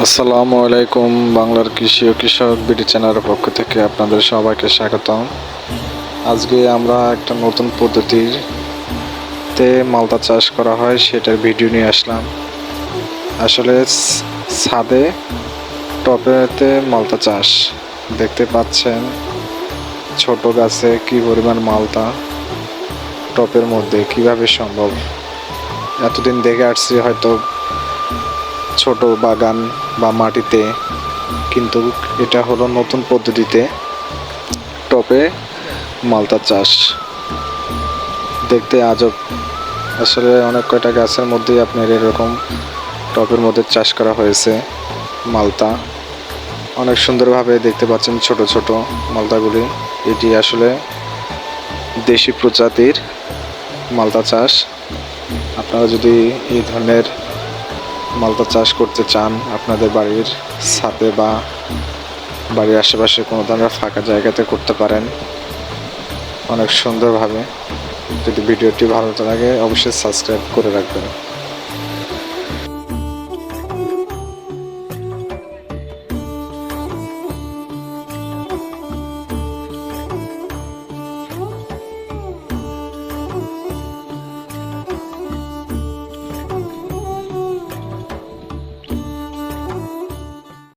আসসালামু আলাইকুম। বাংলার কৃষি ও কৃষক বিডি চ্যানেলের পক্ষ থেকে আপনাদের সবাইকে স্বাগতম। আজকে আমরা একটা নতুন পদ্ধতিতে মালটা চাষ করা হয় সেটার ভিডিও নিয়ে আসলাম। আসলে ছাদে টবেতে মালটা চাষ দেখতে পাচ্ছেন, ছোট গাছে কি পরিমাণ মালটা টবের মধ্যে কিভাবে সম্ভব। এতদিন দেখে আসছি হয়তো ছোট বাগান বা মাটিতে, কিন্তু এটা হলো নতুন পদ্ধতিতে টবে মালটা চাষ। দেখতে আজব, আসলে অনেক কয়টা গাছের মধ্যেই আপনার এরকম টবের মধ্যে চাষ করা হয়েছে মালটা। অনেক সুন্দরভাবে দেখতে পাচ্ছেন ছোট ছোট মালটাগুলি। এটি আসলে দেশি প্রজাতির মালটা চাষ। আপনারা যদি এই ধরনের মালটা চাষ করতে চান আপনাদের বাড়ির ছাদে বা বাড়ির আশেপাশে কোনো ধরনের ফাঁকা জায়গাতে করতে পারেন অনেক সুন্দরভাবে। যদি ভিডিওটি ভালো লাগে অবশ্যই সাবস্ক্রাইব করে রাখবেন।